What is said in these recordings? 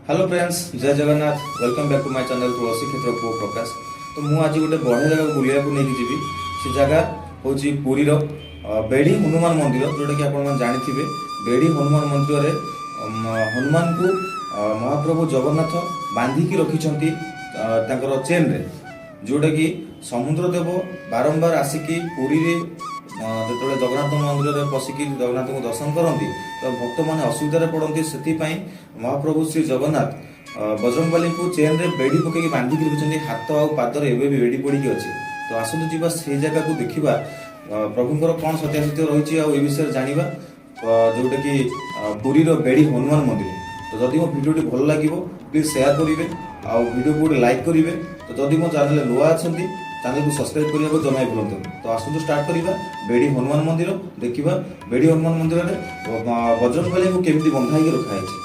Hello friends, जय Jagannath. Welcome back to my channel Tulsi Kshetra पु प्रकाश। तो मु आज गोटे बढ़िया जगह बुलिया को लेके जीवी। से जगह होची पुरी रो बेड़ी हनुमान मंदिर, जोटा कि आपण जानिथिबे। बेड़ी हनुमान मंदिर रे हनुमान को महाप्रभु जगन्नाथ बांधिकी रखिछंती तांकर चेन रे, जोटा कि समुद्र देव बारंबार आसिकी पुरी रे जो जगन्नाथ मंदिर में पशिकी जगन्नाथ को दर्शन करती तो भक्त मैंने असुविधा पड़ती। से महाप्रभु श्री जगन्नाथ बजरंगबली को चेन रे बेड़ी पकई बांधिक रखिंट, हाथ आ पादर एवं भी बेड़ी पड़ी अच्छे। तो आसतु जी से जगह को देखा प्रभुंर कौन सत्यासत्य रही है विषय जाना, जोटा कि पुरी बेड़ी हनुमान मंदिर। तो जदि मो भिडियो भल लगे प्लीज शेयर करेंगे, भिडियो को गोटे लाइक करेंगे। तो जदि मो चैनल नुआ अच्छा चैनल को सब्सक्राइब करने को जमा भूलु। तो आसतु स्टार्ट करवा बेड़ी हनुमान मंदिर देखा। बेड़ी हनुमान मंदिर में बजरंगबली को केमती बंधाई रखाई।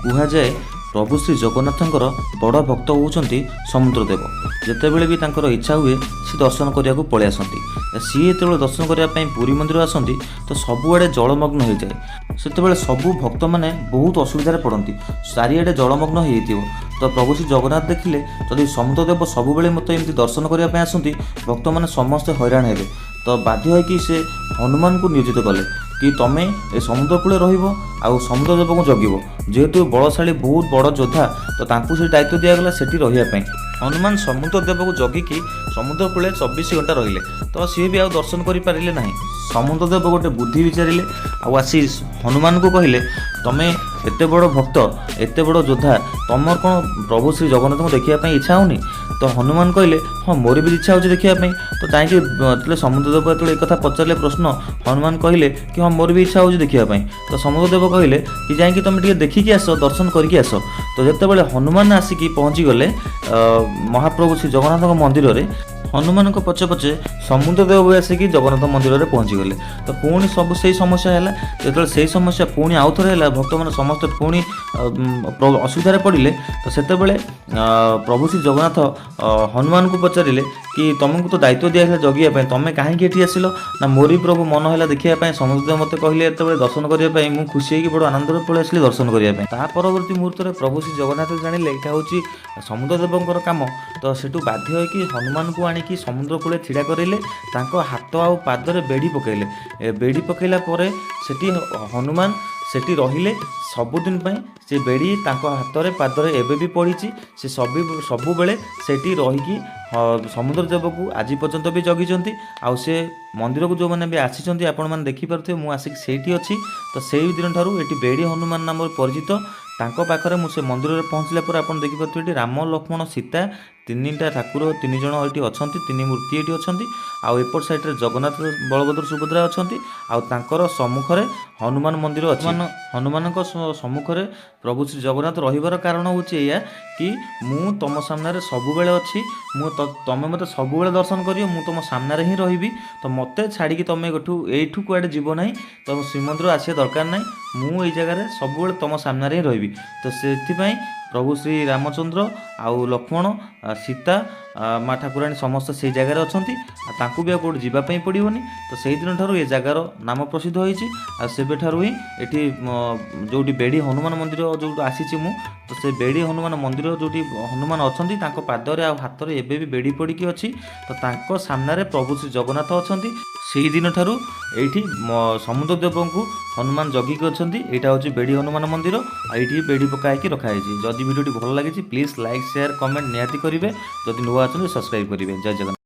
कुहाଯାଏ प्रभु श्री जगन्नाथंकर बड़ भक्त होउचंती समुद्रदेव। जेतेबेले भी तांकर इच्छा हुए सी दर्शन करिया को पळे आसंती। सी जेतेबेले दर्शन करिया पई पुरी मंदिर आसंती तो सबुआडे जलमग्न हो जाए। सेतेबेले सबु भक्त माने बहुत असुविधा पड़ती, चारिआडे जलमग्न हो जाइथिबो। तो प्रभु श्री जगन्नाथ देखिले जदि समुद्रदेव सबुबेले मते एमती दर्शन करिया पई आसंती, भक्त माने समस्त हैरान हेबे। तो बाध्य है कि से हनुमान को नियोजित कले कि तमें ए समुद्र कूले रहिबो आउ समुद्रदेव को जगिबो। जेहेतु बलशाली बहुत बड़ योद्धा, तो तांकु से दायित्व दिगला सेठी रहिया पई। हनुमान समुद्रदेव को जगिकी समुद्र कूले 24 घंटा रहिले। तो सी भी आ दर्शन करि पारिले नाही। समुद्रदेव गोटे बुद्धि विचारिले आसी हनुमान को कहले, तमें एते बड़ भक्त एते बड़ योद्धा, तमर कौन प्रभु श्री जगन्नाथ को देखा इच्छा होनी? तो हनुमान कहले, हाँ मोर भी इच्छा हो देखापी। तो कहीं समुद्रदेव जो एक पचारे प्रश्न, हनुमान कहले कि हाँ मोर भी इच्छा हो देखापी। तो समुद्रदेव कहले कि जाकि तुम टे देखिकी आस, दर्शन करके आस। तो जितेबाला हनुमान आसिकी पहुँची गले महाप्रभु श्री जगन्नाथ मंदिर में, हनुमान पचे पचे समुद्रदेव भी आसिकी जगन्नाथ मंदिर में पहुँची गले। तो पुणी सब से समस्या है, जो से समस्या पुणी आउ थे है, भक्त मैंने समस्त पुणी असुविधा पड़े। तो से प्रभु श्री जगन्नाथ हनुमान को पचारे कि तुमको तो दायित्व दिया जगिया, तुम्हें कहीं ये आसिल ना? मोरी प्रभु मन है देखापी। समुद्रदेव मत कहले जो दर्शन करने मुझे खुशी होगी बड़ आनंद पलि आसली दर्शन करने। ता परवर्ती मुहूर्त में प्रभु श्री जगन्नाथ जानिले यहाँ हूँ समुद्रदेवर काम। तो सेठू बाध्य है कि हनुमान को आनिकी समुद्र कूले छिड़ा करेले, हाथ आ पादरे बेड़ी पकईले। बेड़ी पकईला परे सेठी हनुमान सेठी रहिले सबुदिन पाई। से बेड़ी तांको हाथ पादरे एबे भी पड़ी। से सबु बेले सेठी रहीकि समुद्रदेव को आज पर्यंत भी जगिचंती। आउ से मंदिर को जो मैंने भी आसी आपण मैंने देखिपे, मुझे आसिक सेठी अच्छी। तो से दिन ठारू एटी बेड़ी हनुमान नाम परिचित। तांको पाखरे मुझे मंदिर में पहुँचला पर आप देखिपे राम लक्ष्मण सीता तीनटा ठाकुर तीन जन ये अच्छा, तीन मूर्ति ये अच्छा। आउ एपट साइड्रे जगन्नाथ बलभद्र सुभद्रा अच्छा। आउर सम्मुखें हनुमान मंदिर अच्छी। हनुमान सम्मुखें प्रभु श्री जगन्नाथ रहिबार कारण हूँ या कि मु तुम सामने सबुबले अच्छी। तुम मत सबुबले दर्शन करियो, मु तुम सामने ही रही। तो मत छाड़ी तुम एठू कुआडे जीव ना, तुम श्रीमंदिर आसिया दरकार ना। मु ये जगह सबुबले तुम सामने ही रही। तो से प्रभु श्री रामचंद्र आउ लक्ष्मण सीता माँ ठाकुराणी समस्त से जगार अच्छा। तांकु भी कौट जावाई पड़ोनी। तो से दिन ठार ये जगार नाम प्रसिद्ध होती। सेबेठारू ही ये जो बेड़ी हनुमान मंदिर जो आसी मु, तो से बेड़ी हनुमान मंदिर जो हनुमान अच्छा पादरे आ हाथ में एबे भी बेड़ी पड़ी अच्छी। तो तांको सामने प्रभु श्री जगन्नाथ अच्छा। से दिन ठारू ये समुद्रदेव को हनुमान जगिक अच्छा। यहाँ हूँ बेड़ी हनुमान मंदिर, ये बेड़ी पकाई रखाई। जदि वीडियो भल लगी प्लीज लाइक शेयर कमेंट निहाती करेंगे। जदि नुआ अच्छा सब्सक्राइब करेंगे। जय जगन्नाथ।